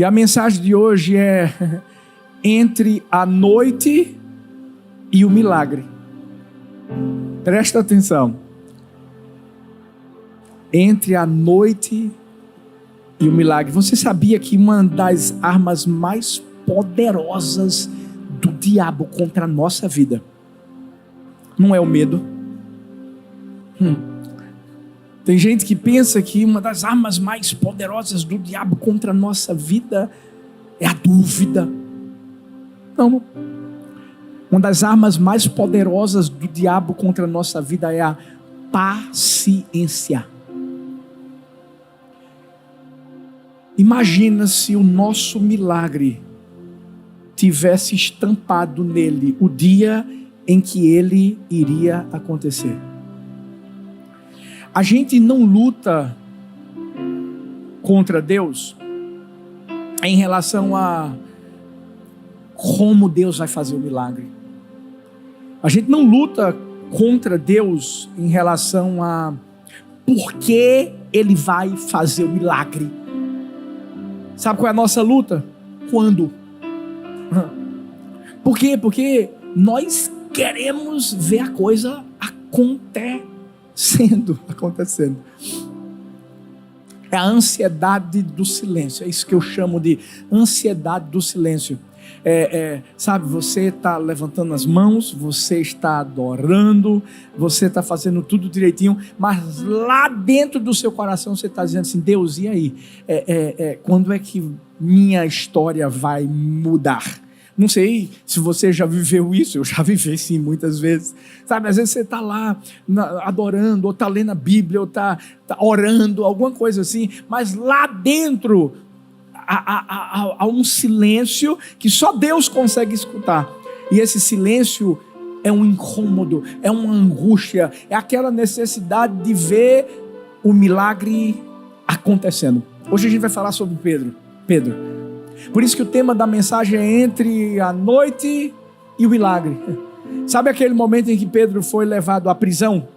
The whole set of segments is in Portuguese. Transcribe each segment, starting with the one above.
E a mensagem de hoje é entre a noite e o milagre. Presta atenção. Entre a noite e o milagre. Você sabia que uma das armas mais poderosas do diabo contra a nossa vida não é o medo? Tem gente que pensa que uma das armas mais poderosas do diabo contra a nossa vida é a dúvida. Não. Uma das armas mais poderosas do diabo contra a nossa vida é a paciência. Imagina se o nosso milagre tivesse estampado nele o dia em que ele iria acontecer. A gente não luta contra Deus em relação a como Deus vai fazer o milagre. A gente não luta contra Deus em relação a por que Ele vai fazer o milagre. Sabe qual é a nossa luta? Quando? Por quê? Porque nós queremos ver a coisa acontecendo. É a ansiedade do silêncio. É isso que eu chamo de ansiedade do silêncio. Sabe, você está levantando as mãos, você está adorando, você está fazendo tudo direitinho, mas lá dentro do seu coração você está dizendo assim: Deus, e aí? Quando é que minha história vai mudar? Não sei se você já viveu isso, eu já vivi sim muitas vezes. Sabe, às vezes você está lá adorando, ou está lendo a Bíblia, ou está orando, alguma coisa assim, mas lá dentro há um silêncio que só Deus consegue escutar. E esse silêncio é um incômodo, é uma angústia, é aquela necessidade de ver o milagre acontecendo. Hoje a gente vai falar sobre Pedro. Por isso que o tema da mensagem é entre a noite e o milagre. Sabe aquele momento em que Pedro foi levado à prisão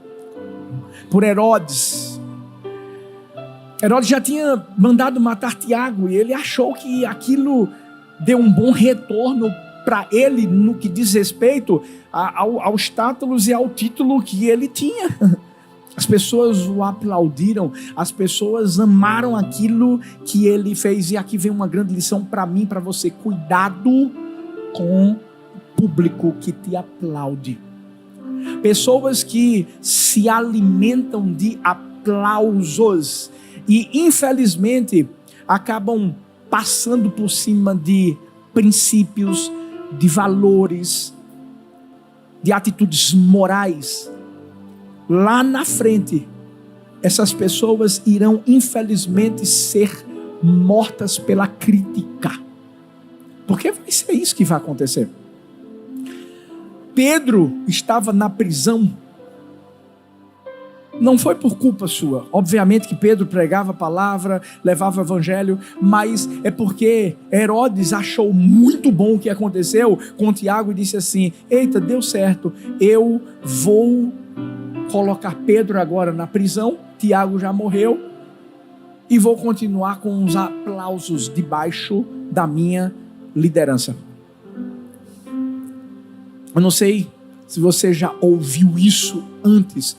por Herodes? Herodes já tinha mandado matar Tiago e ele achou que aquilo deu um bom retorno para ele no que diz respeito aos status e ao título que ele tinha. As pessoas o aplaudiram, as pessoas amaram aquilo que ele fez. E aqui vem uma grande lição para mim, para você: cuidado com o público que te aplaude. Pessoas que se alimentam de aplausos e infelizmente acabam passando por cima de princípios, de valores, de atitudes morais. Lá na frente, essas pessoas irão infelizmente ser mortas pela crítica, porque vai ser isso que vai acontecer. Pedro estava na prisão, não foi por culpa sua. Obviamente que Pedro pregava a palavra, levava o evangelho, mas é porque Herodes achou muito bom o que aconteceu com Tiago e disse assim: eita, deu certo, eu vou colocar Pedro agora na prisão, Tiago já morreu, e vou continuar com os aplausos debaixo da minha liderança. Eu não sei se você já ouviu isso antes,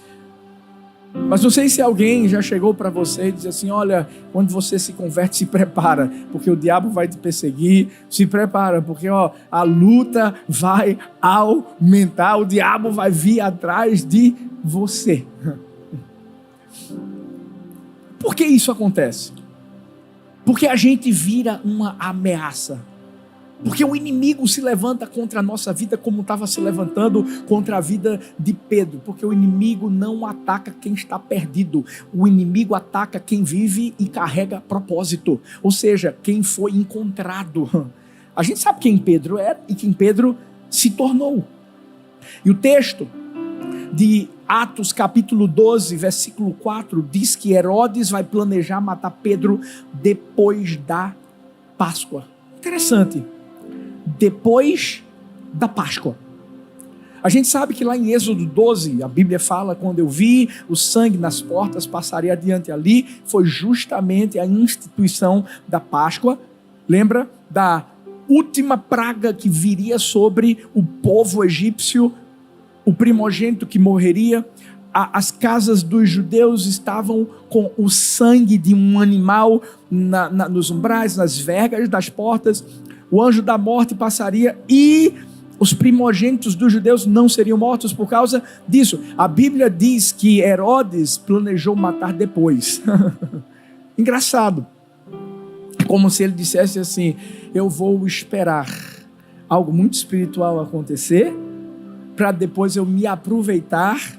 mas não sei se alguém já chegou para você e disse assim: olha, quando você se converte, se prepara, porque o diabo vai te perseguir, se prepara, porque a luta vai aumentar, o diabo vai vir atrás de você. Por que isso acontece? Porque a gente vira uma ameaça. Porque o inimigo se levanta contra a nossa vida como estava se levantando contra a vida de Pedro. Porque o inimigo não ataca quem está perdido. O inimigo ataca quem vive e carrega propósito. Ou seja, quem foi encontrado. A gente sabe quem Pedro é e quem Pedro se tornou. E o texto de Atos capítulo 12, versículo 4, diz que Herodes vai planejar matar Pedro depois da Páscoa. Interessante. Depois da Páscoa. A gente sabe que lá em Êxodo 12, a Bíblia fala: quando eu vi o sangue nas portas, passarei adiante ali. Foi justamente a instituição da Páscoa. Lembra da última praga que viria sobre o povo egípcio, o primogênito que morreria? As casas dos judeus estavam com o sangue de um animal nos umbrais, nas vergas das portas. O anjo da morte passaria e os primogênitos dos judeus não seriam mortos por causa disso. A Bíblia diz que Herodes planejou matar depois. Engraçado. Como se ele dissesse assim: eu vou esperar algo muito espiritual acontecer para depois eu me aproveitar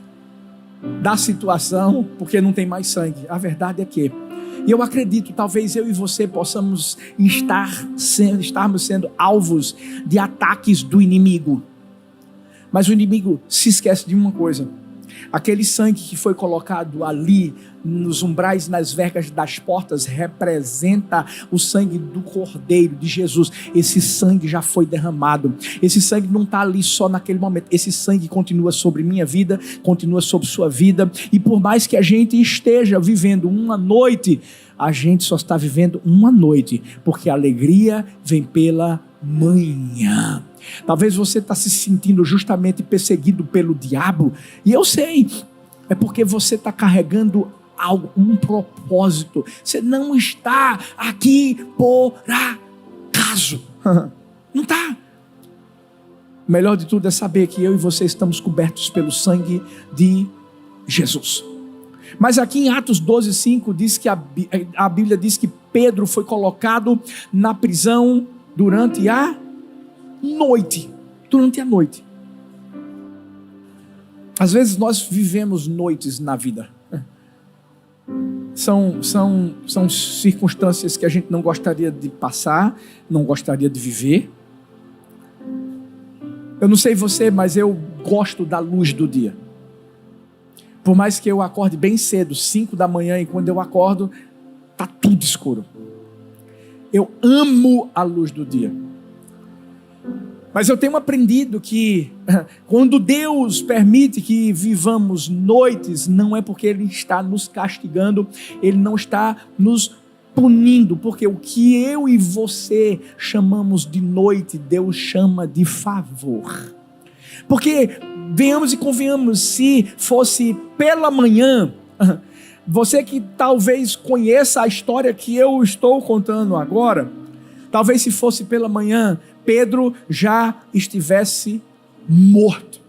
da situação, porque não tem mais sangue. A verdade é que, e eu acredito, talvez eu e você possamos estarmos sendo alvos de ataques do inimigo. Mas o inimigo se esquece de uma coisa: aquele sangue que foi colocado ali nos umbrais, nas vergas das portas, representa o sangue do Cordeiro de Jesus. Esse sangue já foi derramado. Esse sangue não está ali só naquele momento. Esse sangue continua sobre minha vida, continua sobre sua vida. E por mais que a gente esteja vivendo uma noite, a gente só está vivendo uma noite, porque a alegria vem pela manhã. Talvez você está se sentindo justamente perseguido pelo diabo, e eu sei, é porque você está carregando algo, um propósito. Você não está aqui por acaso. Não está. O melhor de tudo é saber que eu e você estamos cobertos pelo sangue de Jesus. Mas aqui em Atos 12:5 diz que a Bíblia diz que Pedro foi colocado na prisão durante a noite. Durante a noite. Às vezes nós vivemos noites na vida. São circunstâncias que a gente não gostaria de passar, não gostaria de viver. Eu não sei você, mas eu gosto da luz do dia. Por mais que eu acorde bem cedo, 5 da manhã, e quando eu acordo, está tudo escuro. Eu amo a luz do dia. Mas eu tenho aprendido que quando Deus permite que vivamos noites, não é porque Ele está nos castigando, Ele não está nos punindo, porque o que eu e você chamamos de noite, Deus chama de favor. Porque, venhamos e convenhamos, se fosse pela manhã, você que talvez conheça a história que eu estou contando agora, talvez se fosse pela manhã, Pedro já estivesse morto.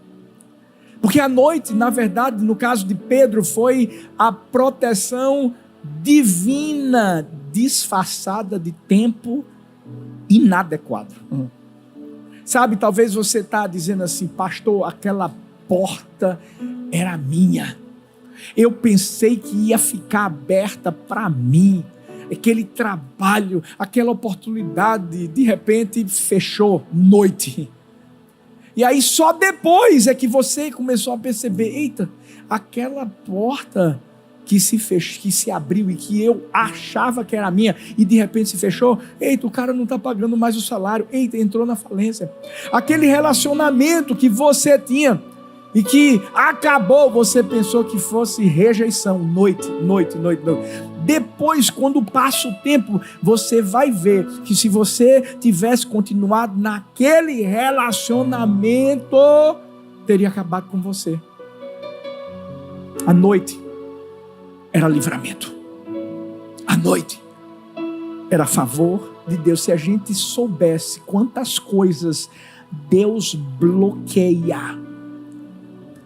Porque a noite, na verdade, no caso de Pedro, foi a proteção divina disfarçada de tempo inadequado. Sabe, talvez você está dizendo assim: pastor, aquela porta era minha. Eu pensei que ia ficar aberta para mim. Aquele trabalho, aquela oportunidade, de repente fechou, noite. E aí só depois é que você começou a perceber: eita, aquela porta que se fechou, que se abriu e que eu achava que era minha, e de repente se fechou. Eita, o cara não está pagando mais o salário. Eita, entrou na falência. Aquele relacionamento que você tinha e que acabou, você pensou que fosse rejeição. Noite. Depois, quando passa o tempo, você vai ver que se você tivesse continuado naquele relacionamento, teria acabado com você. A noite era livramento. A noite era a favor de Deus. Se a gente soubesse quantas coisas Deus bloqueia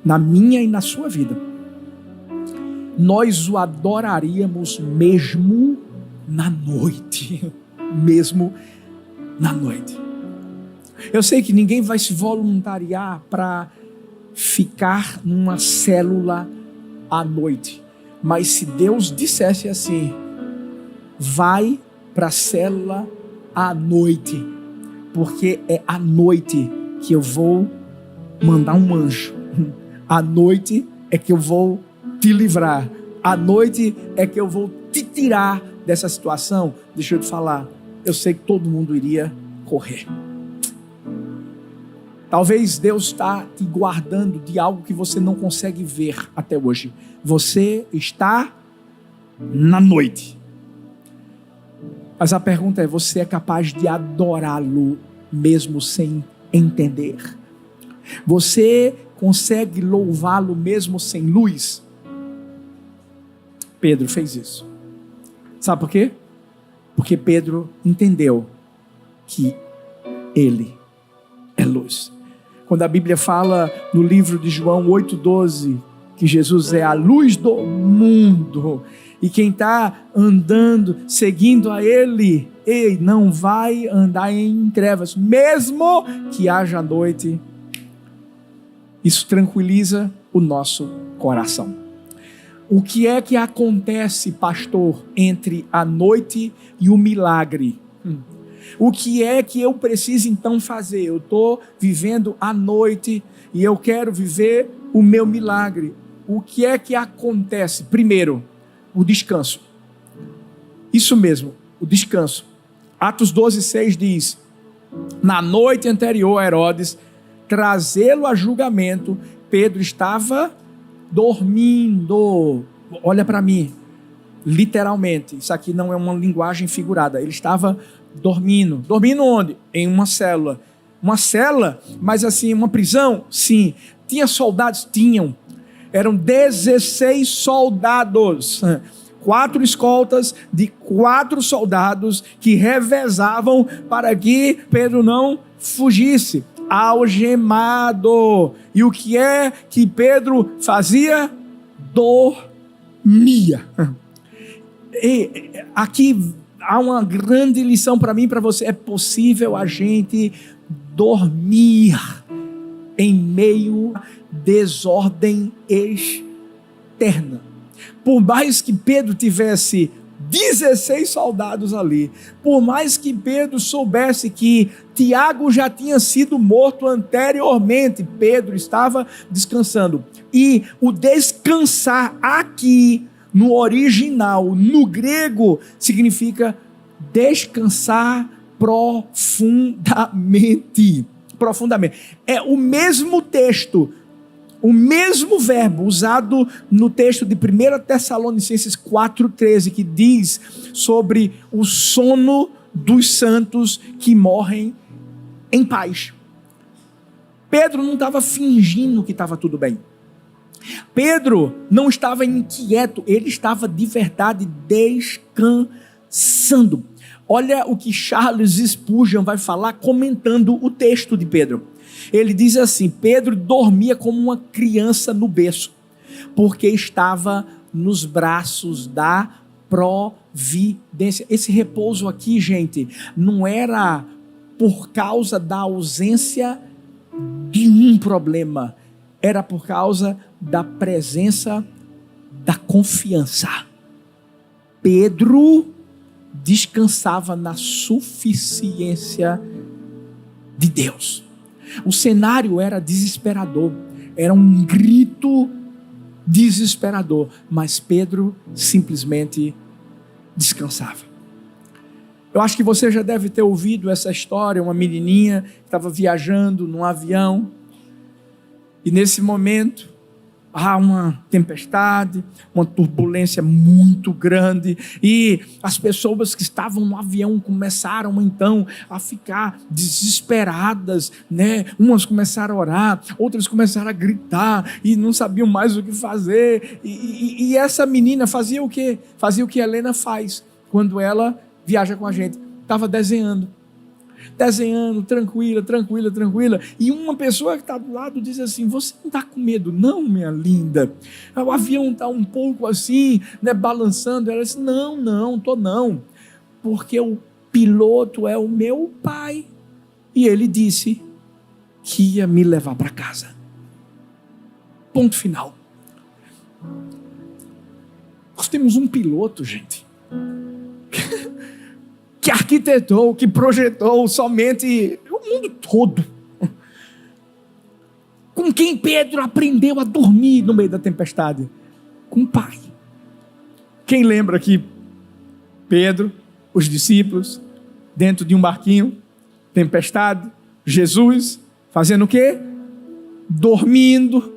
na minha e na sua vida, nós o adoraríamos mesmo na noite. Mesmo na noite. Eu sei que ninguém vai se voluntariar para ficar numa célula à noite. Mas se Deus dissesse assim: vai para a célula à noite, porque é à noite que eu vou mandar um anjo. À noite é que eu vou te livrar. À noite é que eu vou te tirar dessa situação. Deixa eu te falar, eu sei que todo mundo iria correr. Talvez Deus está te guardando de algo que você não consegue ver até hoje. Você está na noite. Mas a pergunta é: você é capaz de adorá-lo mesmo sem entender? Você consegue louvá-lo mesmo sem luz? Pedro fez isso. Sabe por quê? Porque Pedro entendeu que ele é luz. Quando a Bíblia fala no livro de João 8,12, que Jesus é a luz do mundo, e quem está andando, seguindo a Ele, não vai andar em trevas, mesmo que haja noite. Isso tranquiliza o nosso coração. O que é que acontece, pastor, entre a noite e o milagre? O que é que eu preciso então fazer? Eu estou vivendo a noite e eu quero viver o meu milagre. O que é que acontece? Primeiro, o descanso. Isso mesmo, o descanso. Atos 12:6 diz: na noite anterior a Herodes trazê-lo a julgamento, Pedro estava dormindo. Olha para mim, literalmente, isso aqui não é uma linguagem figurada. Ele estava dormindo. Dormindo onde? Em uma célula. Uma cela, mas assim, uma prisão? Sim. Tinha soldados? Tinham. Eram 16 soldados. 4 escoltas de 4 soldados que revezavam para que Pedro não fugisse. Algemado. E o que é que Pedro fazia? Dormia. E aqui há uma grande lição para mim e para você. É possível a gente dormir em meio a desordem externa. Por mais que Pedro tivesse 16 soldados ali, por mais que Pedro soubesse que Tiago já tinha sido morto anteriormente, Pedro estava descansando. E o descansar aqui, no original, no grego, significa descansar profundamente. Profundamente. É o mesmo texto, o mesmo verbo usado no texto de 1 Tessalonicenses 4,13, que diz sobre o sono dos santos que morrem em paz. Pedro não estava fingindo que estava tudo bem. Pedro não estava inquieto, ele estava de verdade descansando. Olha o que Charles Spurgeon vai falar comentando o texto de Pedro. Ele diz assim: Pedro dormia como uma criança no berço, porque estava nos braços da providência. Esse repouso aqui, gente, não era por causa da ausência de um problema, era por causa da presença da confiança. Pedro descansava na suficiência de Deus. O cenário era desesperador, era um grito desesperador, mas Pedro simplesmente descansava. Eu acho que você já deve ter ouvido essa história, uma menininha que estava viajando num avião, e nesse momento há uma tempestade, uma turbulência muito grande, e as pessoas que estavam no avião começaram então a ficar desesperadas, né? Umas começaram a orar, outras começaram a gritar e não sabiam mais o que fazer, e essa menina fazia o quê? Fazia o que a Helena faz quando ela viaja com a gente, estava desenhando, tranquila, e uma pessoa que está do lado diz assim: você não está com medo não, minha linda? O avião está um pouco assim, né, balançando. Ela disse: não, estou não, porque o piloto é o meu pai, e ele disse que ia me levar para casa. Ponto final. Nós temos um piloto, gente, que arquitetou, que projetou somente o mundo todo. Com quem Pedro aprendeu a dormir no meio da tempestade? Com o Pai. Quem lembra que Pedro, os discípulos, dentro de um barquinho, tempestade, Jesus fazendo o quê? Dormindo.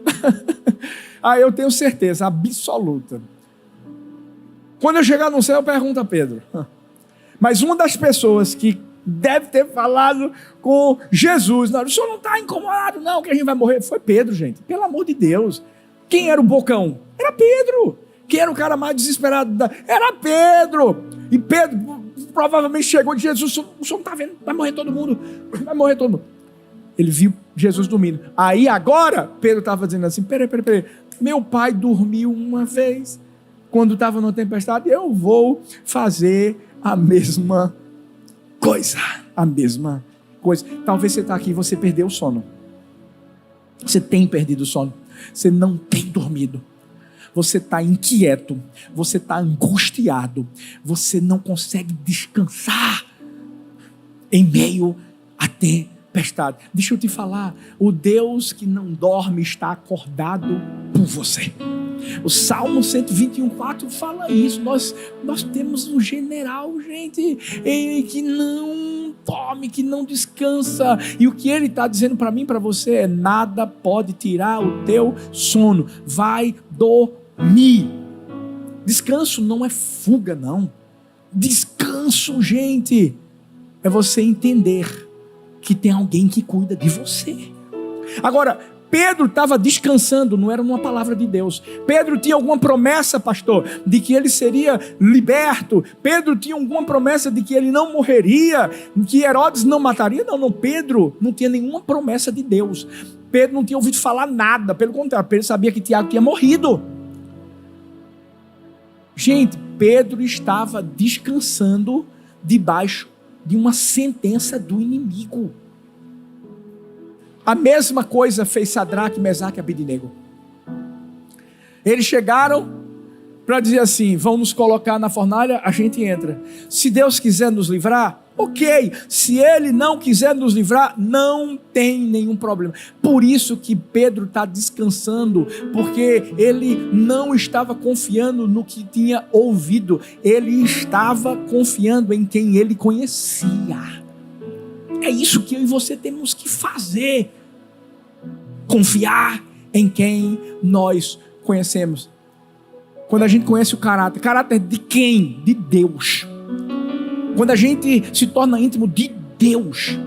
Eu tenho certeza absoluta. Quando eu chegar no céu, pergunta a Pedro: Mas uma das pessoas que deve ter falado com Jesus, não, o senhor não está incomodado não, que a gente vai morrer, foi Pedro, gente, pelo amor de Deus. Quem era o bocão? Era Pedro. Quem era o cara mais desesperado? Era Pedro. E Pedro provavelmente chegou de Jesus, o senhor não está vendo, vai morrer todo mundo, vai morrer todo mundo. Ele viu Jesus dormindo. Aí agora, Pedro estava dizendo assim, peraí, meu pai dormiu uma vez, quando estava numa tempestade, eu vou fazer a mesma coisa. A mesma coisa. Talvez você está aqui e você perdeu o sono. Você tem perdido o sono. Você não tem dormido. Você está inquieto. Você está angustiado. Você não consegue descansar em meio a tempestade. Deixa eu te falar. O Deus que não dorme está acordado por você. O Salmo 121:4 fala isso. Nós temos um general, gente, que não dorme, que não descansa. E o que ele está dizendo para mim e para você é: nada pode tirar o teu sono. Vai dormir. Descanso não é fuga, não. Descanso, gente, é você entender que tem alguém que cuida de você. Agora, Pedro estava descansando, não era uma palavra de Deus. Pedro tinha alguma promessa, pastor, de que ele seria liberto. Pedro tinha alguma promessa de que ele não morreria, que Herodes não mataria. Não, Pedro não tinha nenhuma promessa de Deus. Pedro não tinha ouvido falar nada, pelo contrário, Pedro sabia que Tiago tinha morrido. Gente, Pedro estava descansando debaixo de uma sentença do inimigo. A mesma coisa fez Sadraque, Mesaque e Abednego. Eles chegaram para dizer assim: vão nos colocar na fornalha, a gente entra. Se Deus quiser nos livrar, ok. Se Ele não quiser nos livrar, não tem nenhum problema. Por isso que Pedro está descansando, porque ele não estava confiando no que tinha ouvido. Ele estava confiando em quem ele conhecia. É isso que eu e você temos que fazer. Confiar em quem nós conhecemos. Quando a gente conhece o caráter de quem? De Deus. Quando a gente se torna íntimo de Deus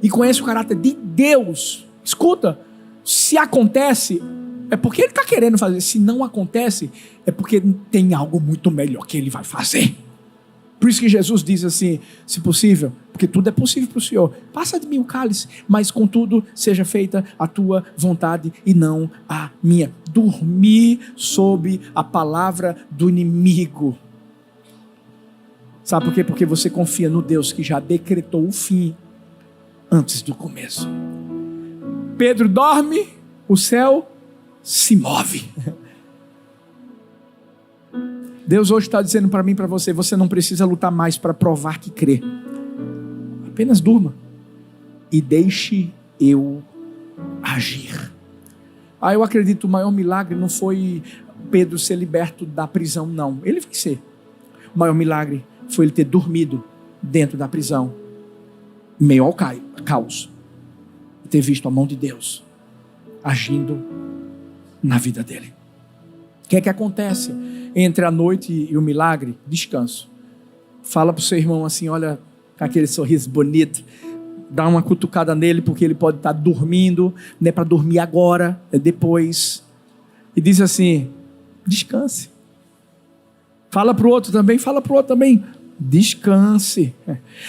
e conhece o caráter de Deus, escuta, se acontece, é porque Ele está querendo fazer. Se não acontece, é porque tem algo muito melhor que Ele vai fazer. Por isso que Jesus diz assim: se possível, porque tudo é possível para o Senhor, passa de mim o cálice, mas contudo seja feita a tua vontade e não a minha. Dormir sob a palavra do inimigo. Sabe por quê? Porque você confia no Deus que já decretou o fim antes do começo. Pedro dorme, o céu se move. Deus hoje está dizendo para mim e para você: você não precisa lutar mais para provar que crê. Apenas durma e deixe eu agir. Eu acredito que o maior milagre não foi Pedro ser liberto da prisão, não. Ele vai ser. O maior milagre foi ele ter dormido dentro da prisão, meio ao caos, e ter visto a mão de Deus agindo na vida dele. O que é que acontece entre a noite e o milagre? Descanso. Fala para o seu irmão assim: olha, com aquele sorriso bonito, dá uma cutucada nele, porque ele pode estar dormindo, não é para dormir agora, é depois. E diz assim: descanse. Fala para o outro também, descanse.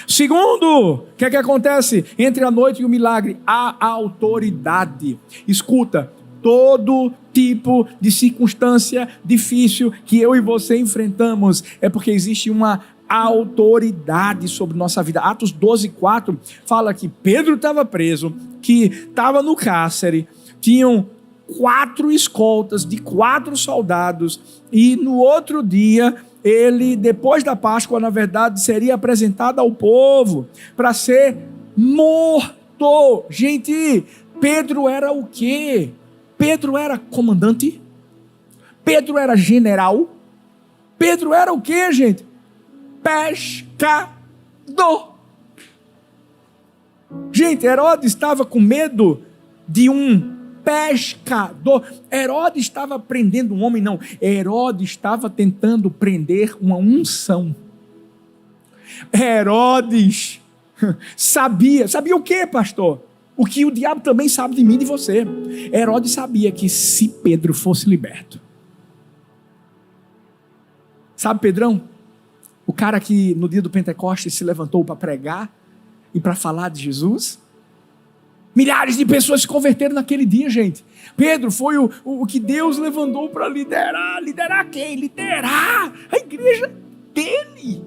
Segundo, o que é que acontece entre a noite e o milagre? A autoridade. Escuta, todo tipo de circunstância difícil que eu e você enfrentamos é porque existe uma autoridade sobre nossa vida. Atos 12:4 fala que Pedro estava preso, que estava no cárcere, tinham 4 escoltas de 4 soldados, e no outro dia ele, depois da Páscoa, na verdade, seria apresentado ao povo para ser morto. Gente, Pedro era o quê? Pedro era comandante? Pedro era general? Pedro era o quê, gente? Pescador. Gente, Herodes estava com medo de um pescador. Herodes estava prendendo um homem, não. Herodes estava tentando prender uma unção. Herodes sabia o que, pastor? O que o diabo também sabe de mim e de você. Herodes sabia que se Pedro fosse liberto, sabe Pedrão? O cara que no dia do Pentecostes se levantou para pregar e para falar de Jesus. Milhares de pessoas se converteram naquele dia, gente. Pedro foi o que Deus levantou para liderar. Liderar quem? Liderar a igreja dele.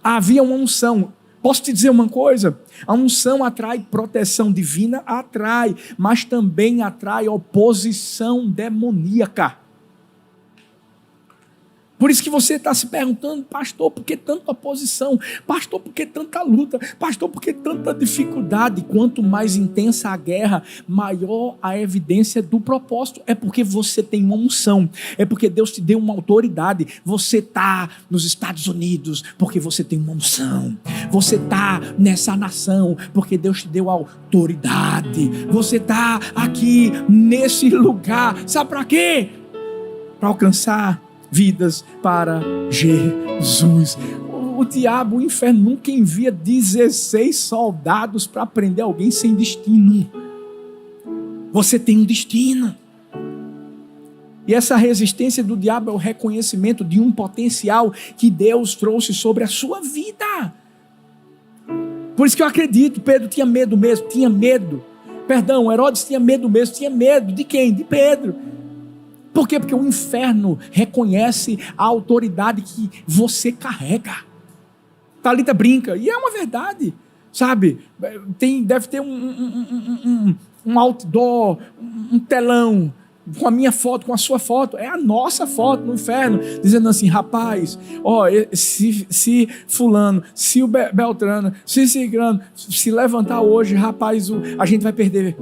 Havia uma unção. Posso te dizer uma coisa? A unção atrai proteção divina, atrai, mas também atrai oposição demoníaca. Por isso que você está se perguntando, pastor, por que tanta oposição? Pastor, por que tanta luta? Pastor, por que tanta dificuldade? Quanto mais intensa a guerra, maior a evidência do propósito. É porque você tem uma unção. É porque Deus te deu uma autoridade. Você está nos Estados Unidos porque você tem uma unção. Você está nessa nação porque Deus te deu autoridade. Você está aqui nesse lugar. Sabe para quê? Para alcançar vidas para Jesus. O diabo, o inferno nunca envia 16 soldados para prender alguém sem destino. Você tem um destino. E essa resistência do diabo é o reconhecimento de um potencial que Deus trouxe sobre a sua vida. Por isso que eu acredito, Pedro tinha medo mesmo, Herodes tinha medo mesmo, tinha medo de quem? De Pedro. Por quê? Porque o inferno reconhece a autoridade que você carrega. Thalita brinca, e é uma verdade, sabe? Deve ter um outdoor, um telão, com a minha foto, com a sua foto, é a nossa foto no inferno, dizendo assim, rapaz, se fulano, se o Beltrano, se Cicrano, se levantar hoje, rapaz, a gente vai perder.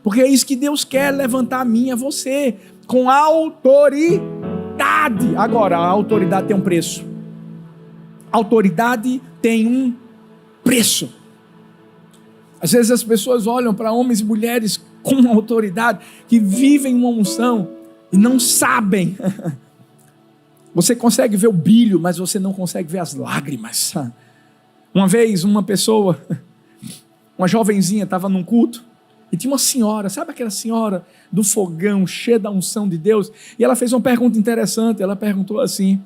Porque é isso que Deus quer, levantar a mim e a você, com autoridade. Agora, a autoridade tem um preço. A autoridade tem um preço. Às vezes as pessoas olham para homens e mulheres com autoridade, que vivem uma unção e não sabem. Você consegue ver o brilho, mas você não consegue ver as lágrimas. Uma vez, uma jovenzinha estava num culto, e tinha uma senhora, sabe aquela senhora do fogão, cheia da unção de Deus? E ela fez uma pergunta interessante, ela perguntou assim,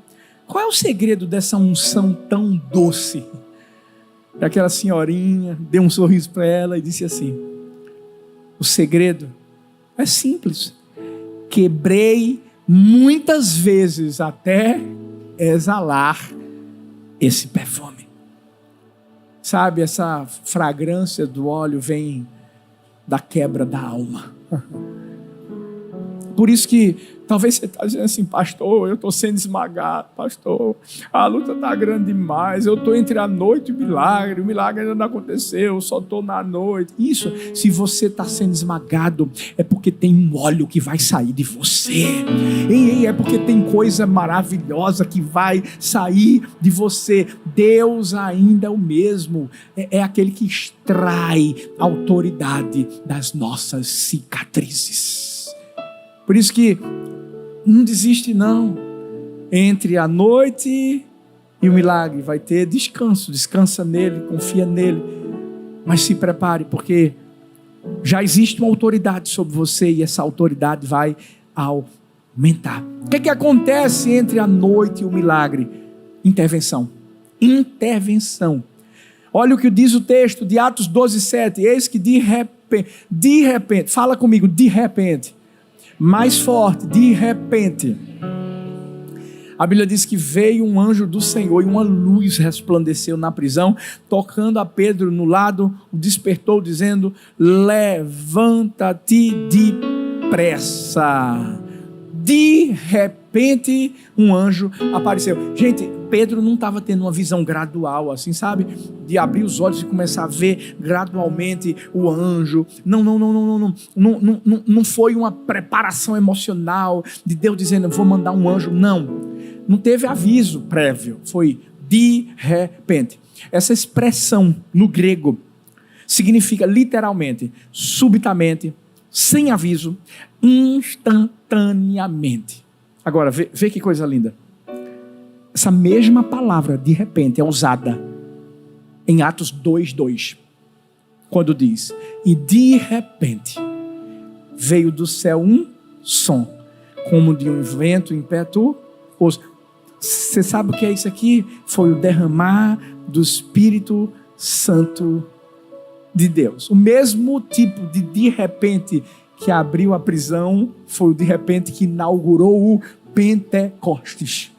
qual é o segredo dessa unção tão doce? E aquela senhorinha deu um sorriso para ela e disse assim, o segredo é simples, quebrei muitas vezes até exalar esse perfume. Sabe, essa fragrância do óleo vem da quebra da alma. Por isso que talvez você está dizendo assim, pastor, eu estou sendo esmagado, pastor, a luta está grande demais, eu estou entre a noite e o milagre ainda não aconteceu, eu só estou na noite. Isso, se você está sendo esmagado, é porque tem um óleo que vai sair de você, é porque tem coisa maravilhosa que vai sair de você. Deus ainda é o mesmo, é aquele que extrai a autoridade das nossas cicatrizes. Por isso que não desiste não, entre a noite e o milagre vai ter descanso, descansa nele, confia nele, mas se prepare, porque já existe uma autoridade sobre você e essa autoridade vai aumentar. O que acontece entre a noite e o milagre? Intervenção. Olha o que diz o texto de Atos 12:7, eis que de repente, fala comigo, de repente, mais forte, de repente, a Bíblia diz que veio um anjo do Senhor e uma luz resplandeceu na prisão, tocando a Pedro no lado, o despertou dizendo, levanta-te depressa. De repente um anjo apareceu. Gente, Pedro não estava tendo uma visão gradual assim, sabe? De abrir os olhos e começar a ver gradualmente o anjo. Não foi uma preparação emocional de Deus dizendo, eu vou mandar um anjo. Não teve aviso prévio, foi de repente. Essa expressão no grego significa literalmente, subitamente, sem aviso, instantaneamente. Agora, vê que coisa linda. Essa mesma palavra, de repente, é usada em Atos 2:2, quando diz: e de repente veio do céu um som, como de um vento impetuoso. Você sabe o que é isso aqui? Foi o derramar do Espírito Santo de Deus. O mesmo tipo de repente que abriu a prisão foi o de repente que inaugurou o Pentecostes.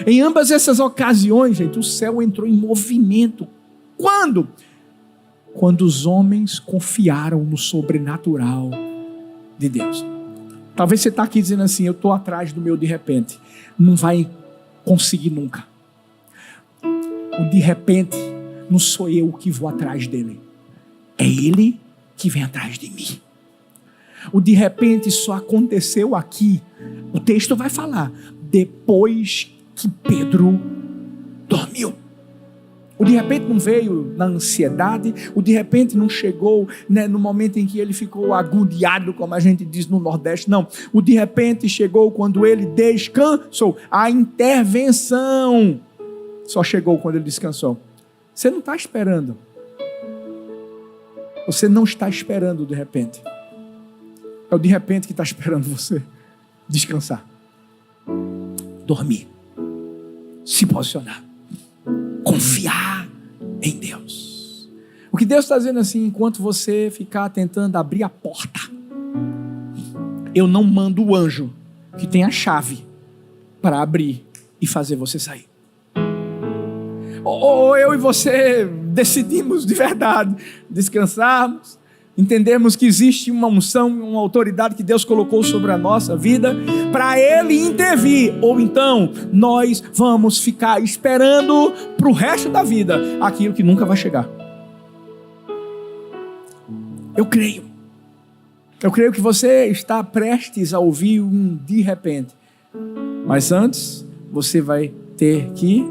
Em ambas essas ocasiões, gente, o céu entrou em movimento. Quando? Quando os homens confiaram no sobrenatural de Deus. Talvez você está aqui dizendo assim: eu estou atrás do meu de repente. Não vai conseguir nunca. O de repente não sou eu que vou atrás dele. É ele que vem atrás de mim. O de repente só aconteceu aqui. O texto vai falar: depois que Pedro dormiu. O de repente não veio na ansiedade, o de repente não chegou, né, no momento em que ele ficou agoniado, como a gente diz no Nordeste, não. O de repente chegou quando ele descansou. A intervenção só chegou quando ele descansou. Você não está esperando. Você não está esperando de repente. É o de repente que está esperando você descansar, dormir, se posicionar, confiar em Deus. O que Deus está dizendo assim: enquanto você ficar tentando abrir a porta, eu não mando o anjo que tem a chave para abrir e fazer você sair. Ou eu e você decidimos de verdade descansarmos, entendermos que existe uma unção, uma autoridade que Deus colocou sobre a nossa vida para Ele intervir, ou então nós vamos ficar esperando para o resto da vida aquilo que nunca vai chegar. Eu creio que você está prestes a ouvir um de repente, mas antes você vai ter que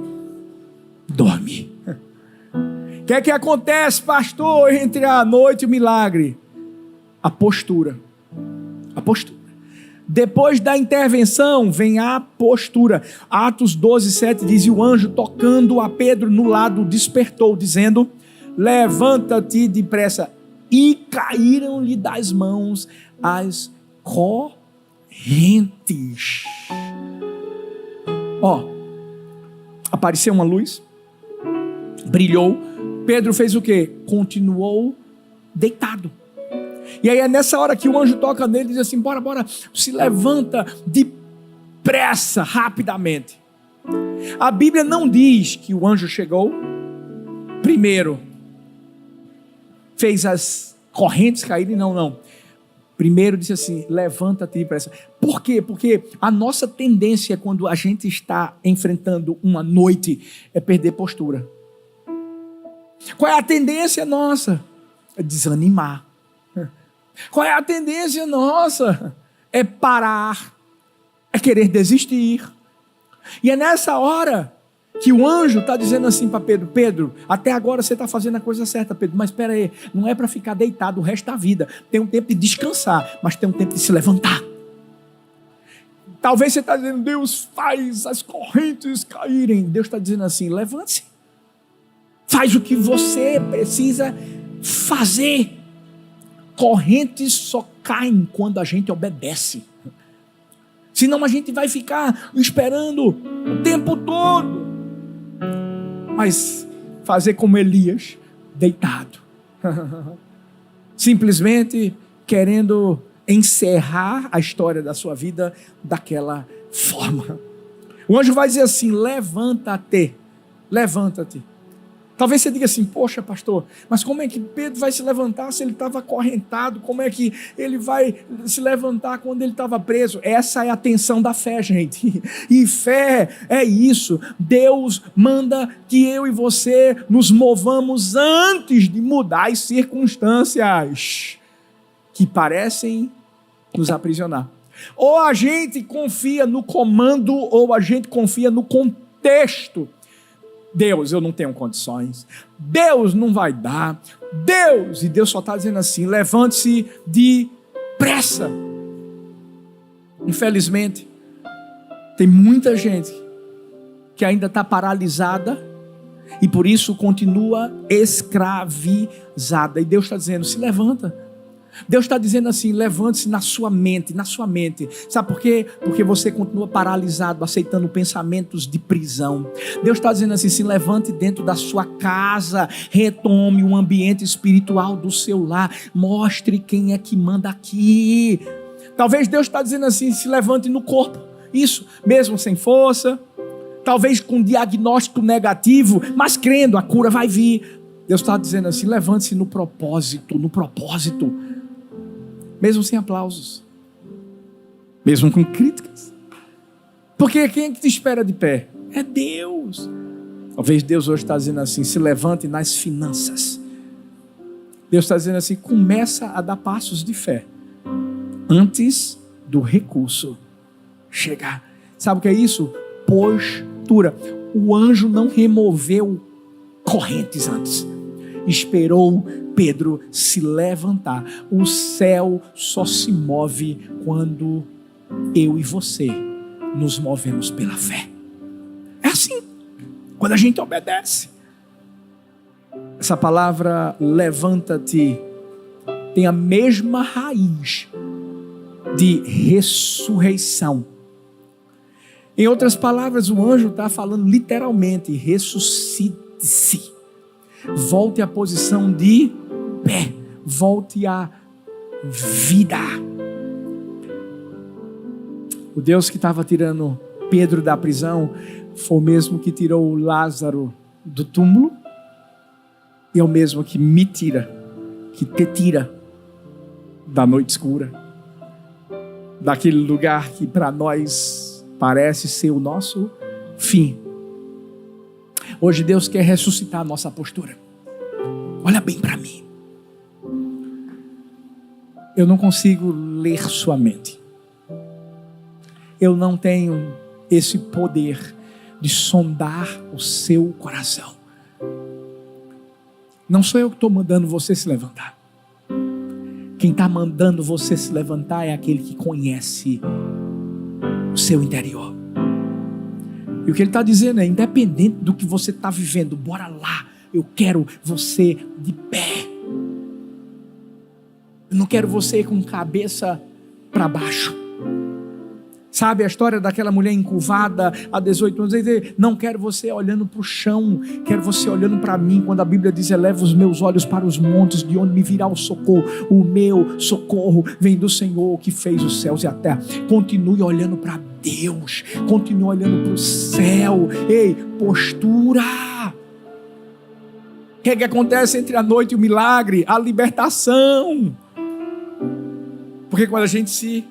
dormir. O que é que acontece, pastor, entre a noite e o milagre? A postura. A postura. Depois da intervenção vem a postura. Atos 12:7 diz: e o anjo, tocando a Pedro no lado, despertou, dizendo: levanta-te depressa. E caíram-lhe das mãos as correntes. Apareceu uma luz, brilhou. Pedro fez o quê? Continuou deitado. E aí é nessa hora que o anjo toca nele e diz assim: bora, se levanta depressa, rapidamente. A Bíblia não diz que o anjo chegou primeiro, fez as correntes caírem, não. Primeiro disse assim: levanta-te depressa. Por quê? Porque a nossa tendência quando a gente está enfrentando uma noite é perder postura. Qual é a tendência nossa? É desanimar. Qual é a tendência nossa? É parar, é querer desistir. E é nessa hora que o anjo está dizendo assim para Pedro: Pedro, até agora você está fazendo a coisa certa, Pedro, mas espera aí, não é para ficar deitado o resto da vida. Tem um tempo de descansar, mas tem um tempo de se levantar. Talvez você está dizendo: Deus faz as correntes caírem. Deus está dizendo assim: levante-se. Faz o que você precisa fazer. Correntes só caem quando a gente obedece. Senão a gente vai ficar esperando o tempo todo. Mas fazer como Elias, deitado. Simplesmente querendo encerrar a história da sua vida daquela forma. O anjo vai dizer assim: levanta-te. Levanta-te. Talvez você diga assim: poxa, pastor, mas como é que Pedro vai se levantar se ele estava acorrentado? Como é que ele vai se levantar quando ele estava preso? Essa é a tensão da fé, gente. E fé é isso. Deus manda que eu e você nos movamos antes de mudar as circunstâncias que parecem nos aprisionar. Ou a gente confia no comando, ou a gente confia no contexto. Deus, eu não tenho condições. Deus não vai dar. Deus, e Deus só está dizendo assim: levante-se depressa. Infelizmente, tem muita gente que ainda está paralisada e por isso continua escravizada. E Deus está dizendo, se levanta. Deus está dizendo assim, levante-se na sua mente. Sabe por quê? Porque você continua paralisado, aceitando pensamentos de prisão. Deus está dizendo assim, se levante dentro da sua casa, retome o ambiente espiritual do seu lar, mostre quem é que manda aqui. Talvez Deus está dizendo assim, se levante no corpo, isso, mesmo sem força, talvez com diagnóstico negativo, mas crendo, a cura vai vir. Deus está dizendo assim, levante-se no propósito, mesmo sem aplausos, mesmo com críticas, porque quem é que te espera de pé? É Deus. Talvez Deus hoje está dizendo assim, se levante nas finanças. Deus está dizendo assim, começa a dar passos de fé, antes do recurso chegar. Sabe o que é isso? Postura. O anjo não removeu correntes antes, esperou Pedro se levantar. O céu só se move quando eu e você nos movemos pela fé. É assim, quando a gente obedece. Essa palavra levanta-te tem a mesma raiz de ressurreição. Em outras palavras, o anjo está falando literalmente, ressuscite-se. Volte à posição de pé. Volte à vida. O Deus que estava tirando Pedro da prisão foi o mesmo que tirou Lázaro do túmulo e é o mesmo que me tira, que te tira da noite escura, daquele lugar que para nós parece ser o nosso fim. Hoje Deus quer ressuscitar a nossa postura. Olha bem para mim. Eu não consigo ler sua mente. Eu não tenho esse poder de sondar o seu coração. Não sou eu que estou mandando você se levantar. Quem está mandando você se levantar é aquele que conhece o seu interior. E o que ele está dizendo é, independente do que você está vivendo, bora lá, eu quero você de pé. Eu não quero você com cabeça para baixo. Sabe a história daquela mulher encurvada há 18 anos? Não quero você olhando para o chão, quero você olhando para mim. Quando a Bíblia diz, eleva os meus olhos para os montes, de onde me virá o socorro. O meu socorro vem do Senhor que fez os céus e a terra. Continue olhando para Deus, continue olhando para o céu. Ei, postura. O que acontece entre a noite e o milagre? A libertação. Porque quando a gente se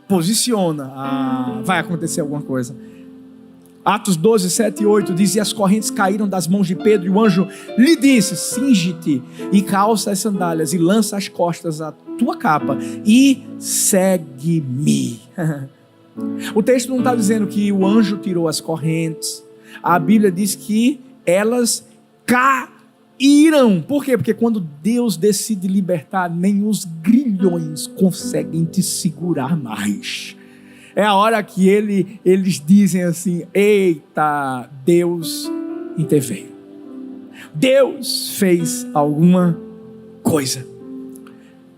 posiciona, vai acontecer alguma coisa. Atos 12, 7 e 8 diz, e as correntes caíram das mãos de Pedro, e o anjo lhe disse, cinge-te e calça as sandálias, e lança às costas a tua capa, e segue-me. O texto não está dizendo que o anjo tirou as correntes. A Bíblia diz que elas caíram. Por quê? Porque quando Deus decide libertar, nem os grilhões conseguem te segurar mais. É a hora que eles dizem assim, eita, Deus interveio. Deus fez alguma coisa.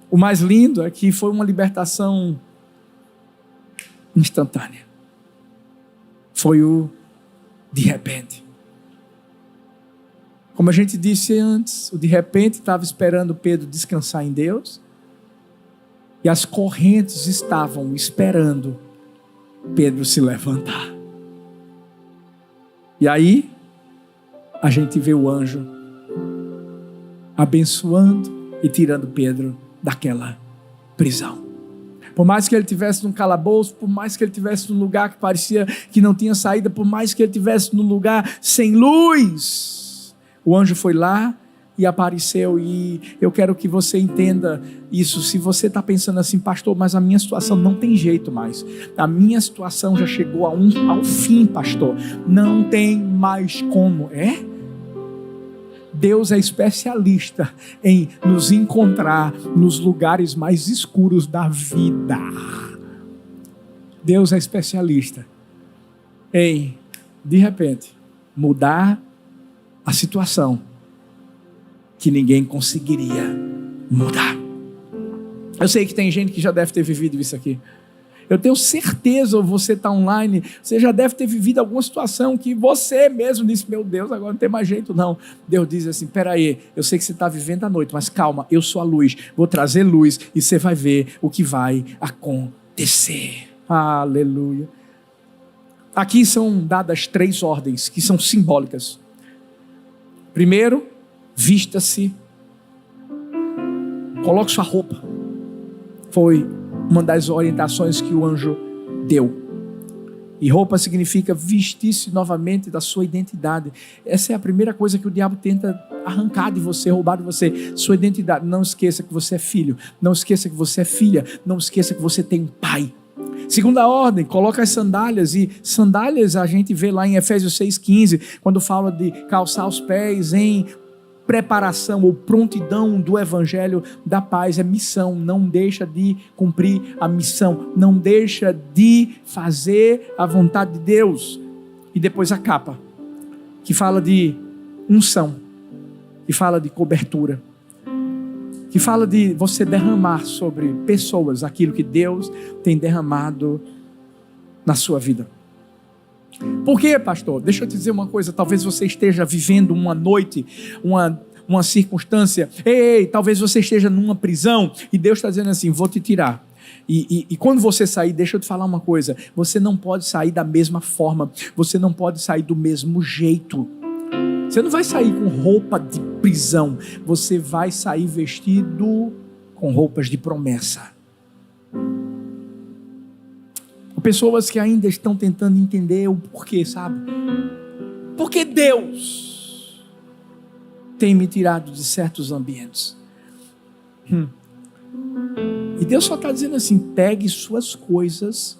O mais lindo é que foi uma libertação instantânea. Foi o de repente. Como a gente disse antes, o de repente estava esperando Pedro descansar em Deus, e as correntes estavam esperando Pedro se levantar. E aí, a gente vê o anjo abençoando e tirando Pedro daquela prisão. Por mais que ele estivesse num calabouço, por mais que ele estivesse num lugar que parecia que não tinha saída, por mais que ele estivesse num lugar sem luz, o anjo foi lá e apareceu. E eu quero que você entenda isso. Se você está pensando assim, pastor, mas a minha situação não tem jeito mais. A minha situação já chegou ao fim, pastor. Não tem mais como. Deus é especialista em nos encontrar nos lugares mais escuros da vida. Deus é especialista em de repente, mudar a situação que ninguém conseguiria mudar. Eu sei que tem gente que já deve ter vivido isso aqui. Eu tenho certeza, você está online, você já deve ter vivido alguma situação que você mesmo disse, meu Deus, agora não tem mais jeito não. Deus diz assim, peraí, eu sei que você está vivendo a noite, mas calma, eu sou a luz, vou trazer luz e você vai ver o que vai acontecer. Aleluia. Aqui são dadas 3 ordens que são simbólicas. Primeiro, vista-se, coloque sua roupa. Foi uma das orientações que o anjo deu. E roupa significa vestir-se novamente da sua identidade. Essa é a primeira coisa que o diabo tenta arrancar de você, roubar de você, sua identidade. Não esqueça que você é filho, não esqueça que você é filha, não esqueça que você tem um pai. Segunda ordem, coloca as sandálias, e sandálias a gente vê lá em Efésios 6,15, quando fala de calçar os pés em preparação ou prontidão do evangelho da paz. É missão, não deixa de cumprir a missão, não deixa de fazer a vontade de Deus. E depois a capa, que fala de unção, que fala de cobertura, que fala de você derramar sobre pessoas aquilo que Deus tem derramado na sua vida. Por quê, pastor? Deixa eu te dizer uma coisa, talvez você esteja vivendo uma noite, uma circunstância, talvez você esteja numa prisão, e Deus está dizendo assim, vou te tirar. E quando você sair, deixa eu te falar uma coisa, você não pode sair da mesma forma, você não pode sair do mesmo jeito. Você não vai sair com roupa de prisão, você vai sair vestido com roupas de promessa. Pessoas que ainda estão tentando entender o porquê, sabe? Porque Deus tem me tirado de certos ambientes. E Deus só está dizendo assim, pegue suas coisas,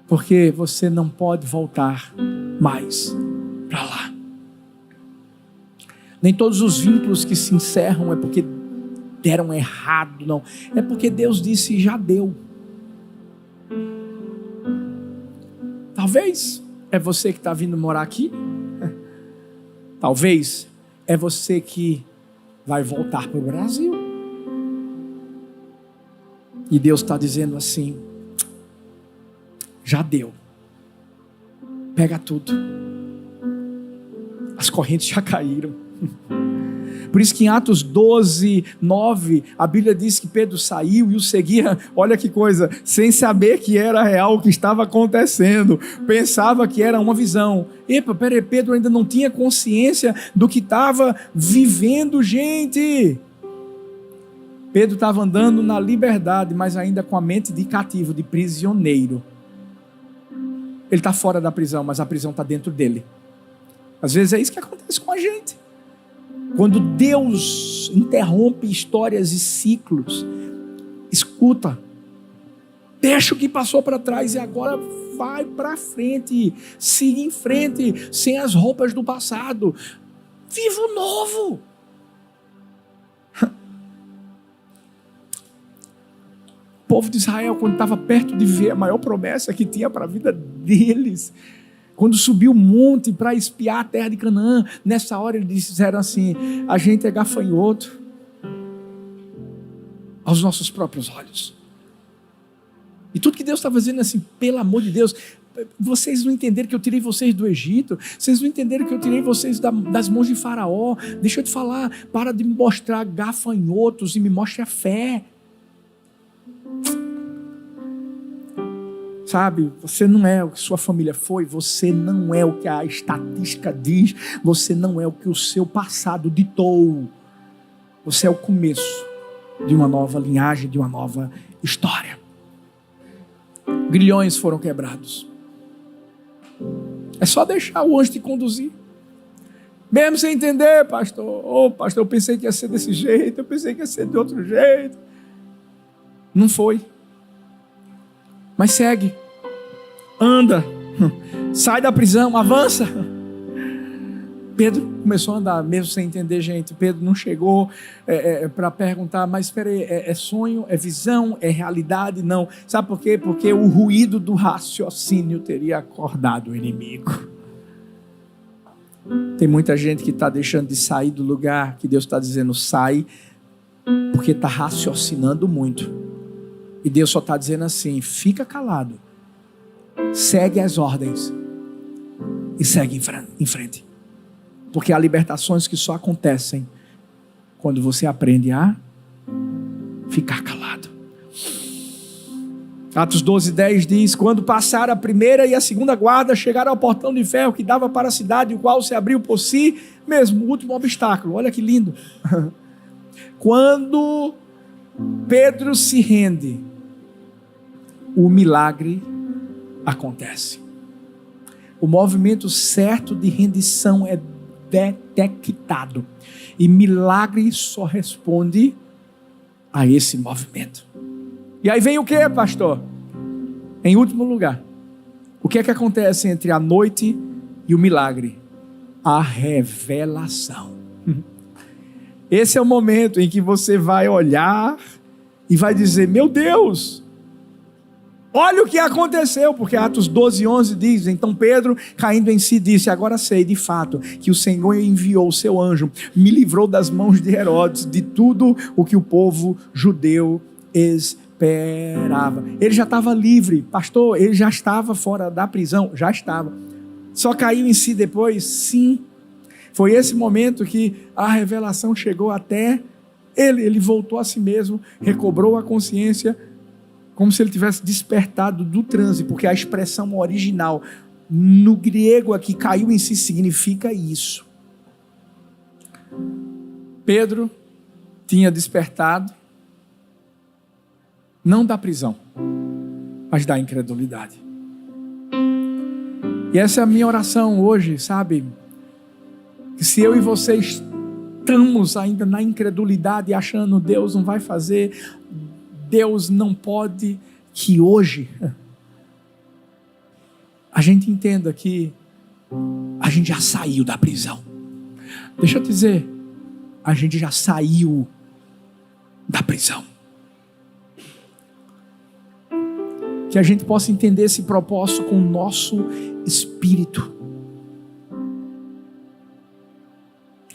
porque você não pode voltar mais para lá. Nem todos os vínculos que se encerram é porque deram errado, não. É porque Deus disse, já deu. Talvez é você que está vindo morar aqui. Talvez é você que vai voltar para o Brasil. E Deus está dizendo assim, já deu. Pega tudo. As correntes já caíram. Por isso que em Atos 12, 9, a Bíblia diz que Pedro saiu e o seguia, olha que coisa, sem saber que era real o que estava acontecendo, pensava que era uma visão. Peraí, Pedro ainda não tinha consciência do que estava vivendo, gente. Pedro estava andando na liberdade, mas ainda com a mente de cativo, de prisioneiro. Ele está fora da prisão, mas a prisão está dentro dele. Às vezes é isso que acontece com a gente. Quando Deus interrompe histórias e ciclos, escuta, deixa o que passou para trás e agora vai para frente, siga em frente, sem as roupas do passado, viva o novo. O povo de Israel, quando estava perto de ver a maior promessa que tinha para a vida deles, quando subiu o monte para espiar a terra de Canaã, nessa hora eles disseram assim, a gente é gafanhoto aos nossos próprios olhos. E tudo que Deus está fazendo assim, pelo amor de Deus, vocês não entenderam que eu tirei vocês do Egito, vocês não entenderam que eu tirei vocês das mãos de Faraó. Deixa eu te falar, para de me mostrar gafanhotos e me mostre a fé. Sabe, você não é o que sua família foi, você não é o que a estatística diz, você não é o que o seu passado ditou. Você é o começo de uma nova linhagem, de uma nova história. Grilhões foram quebrados. É só deixar o anjo te conduzir. Mesmo sem entender, pastor. Pastor, eu pensei que ia ser desse jeito, eu pensei que ia ser de outro jeito. Não foi. Mas segue, anda, sai da prisão, avança. Pedro começou a andar, mesmo sem entender, gente. Pedro não chegou para perguntar, mas espera aí, é sonho, é visão, é realidade? Não. Sabe por quê? Porque o ruído do raciocínio teria acordado o inimigo. Tem muita gente que está deixando de sair do lugar que Deus está dizendo sai, porque está raciocinando muito. E Deus só está dizendo assim: fica calado, segue as ordens e segue em frente. Porque há libertações que só acontecem quando você aprende a ficar calado. Atos 12:10 diz: quando passaram a primeira e a segunda guarda, chegaram ao portão de ferro que dava para a cidade, o qual se abriu por si mesmo, o último obstáculo. Olha que lindo. Quando Pedro se rende, o milagre acontece. O movimento certo de rendição é detectado. E milagre só responde a esse movimento. E aí vem o que, pastor? Em último lugar, o que é que acontece entre a noite e o milagre? A revelação. Esse é o momento em que você vai olhar e vai dizer: meu Deus, olha o que aconteceu, porque Atos 12:11 diz: então Pedro, caindo em si, disse: agora sei de fato que o Senhor enviou o seu anjo, me livrou das mãos de Herodes, de tudo o que o povo judeu esperava. Ele já estava livre, pastor, ele já estava fora da prisão, já estava. Só caiu em si depois? Sim. Foi esse momento que a revelação chegou até ele. Ele voltou a si mesmo, recobrou a consciência, como se ele tivesse despertado do transe, porque a expressão original no grego aqui, caiu em si, significa isso. Pedro tinha despertado, não da prisão, mas da incredulidade. E essa é a minha oração hoje, sabe? Que se eu e você estamos ainda na incredulidade, achando Deus não vai fazer, Deus não pode, que hoje a gente entenda que a gente já saiu da prisão. Deixa eu te dizer, a gente já saiu da prisão. Que a gente possa entender esse propósito com o nosso espírito.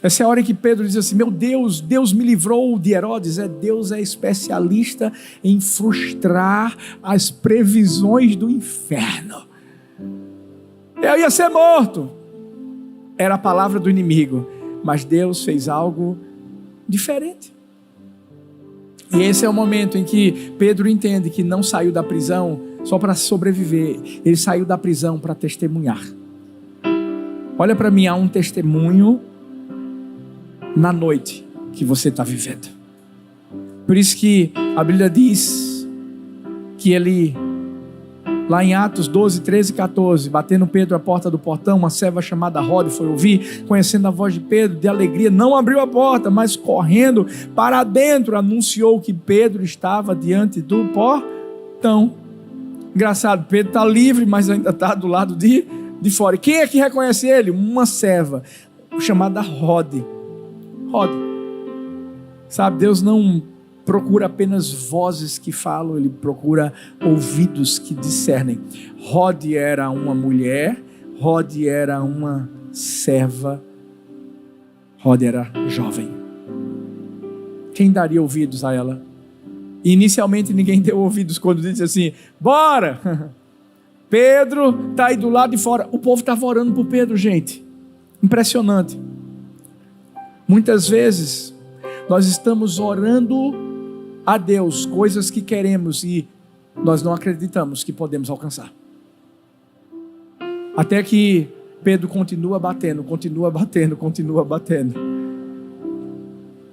Essa é a hora em que Pedro diz assim: meu Deus, Deus me livrou de Herodes. Deus é especialista em frustrar as previsões do inferno. Eu ia ser morto. Era a palavra do inimigo. Mas Deus fez algo diferente. E esse é o momento em que Pedro entende que não saiu da prisão só para sobreviver. Ele saiu da prisão para testemunhar. Olha para mim, há um testemunho na noite que você está vivendo. Por isso que a Bíblia diz que ele, lá em Atos 12, 13 e 14, batendo Pedro à porta do portão, uma serva chamada Rode foi ouvir, conhecendo a voz de Pedro, de alegria, não abriu a porta, mas correndo para dentro, anunciou que Pedro estava diante do portão. Engraçado, Pedro está livre, mas ainda está do lado de fora. E quem é que reconhece ele? Uma serva chamada Rode. Sabe, Deus não procura apenas vozes que falam, Ele procura ouvidos que discernem. Rode era uma mulher, Rode era uma serva, Rode era jovem. Quem daria ouvidos a ela? E inicialmente ninguém deu ouvidos quando disse assim: bora! Pedro está aí do lado de fora. O povo estava orando por Pedro, gente. Impressionante. Muitas vezes nós estamos orando a Deus coisas que queremos e nós não acreditamos que podemos alcançar. Até que Pedro continua batendo.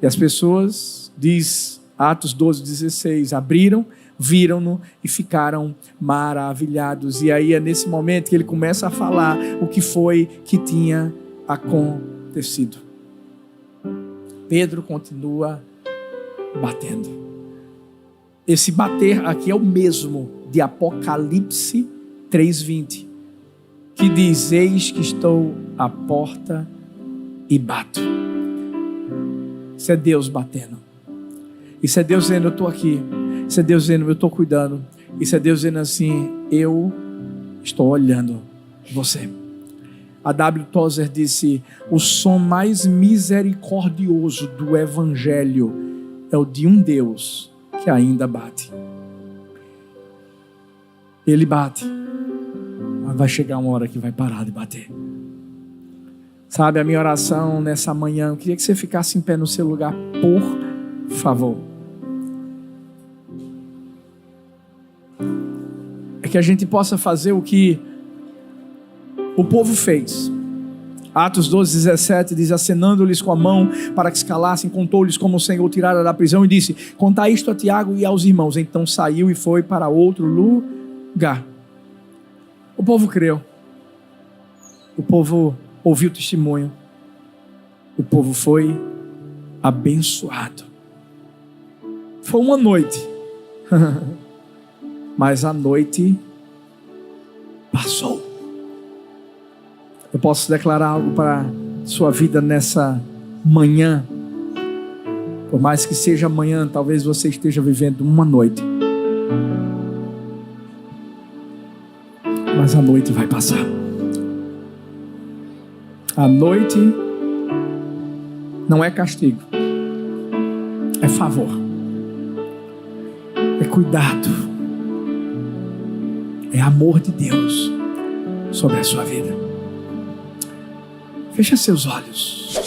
E as pessoas, diz Atos 12:16, abriram, viram-no e ficaram maravilhados. E aí é nesse momento que ele começa a falar o que foi que tinha acontecido. Pedro continua batendo. Esse bater aqui é o mesmo de Apocalipse 3:20, que diz: eis que estou à porta e bato. Isso é Deus batendo. Isso é Deus dizendo: eu estou aqui. Isso é Deus dizendo: eu estou cuidando. Isso é Deus dizendo assim: eu estou olhando você. A W. Tozer disse: o som mais misericordioso do Evangelho é o de um Deus que ainda bate. Ele bate, mas vai chegar uma hora que vai parar de bater. Sabe, a minha oração nessa manhã, eu queria que você ficasse em pé no seu lugar, por favor. É que a gente possa fazer o que o povo fez. Atos 12:17 diz: acenando-lhes com a mão para que se calassem, contou-lhes como o Senhor o tirara da prisão e disse: contai isto a Tiago e aos irmãos. Então saiu e foi para outro lugar. O povo creu. O povo ouviu o testemunho. O povo foi abençoado. Foi uma noite. Mas a noite passou. Eu posso declarar algo para sua vida nessa manhã. Por mais que seja amanhã, talvez você esteja vivendo uma noite. Mas a noite vai passar. A noite não é castigo, é favor, é cuidado, é amor de Deus sobre a sua vida. Feche seus olhos.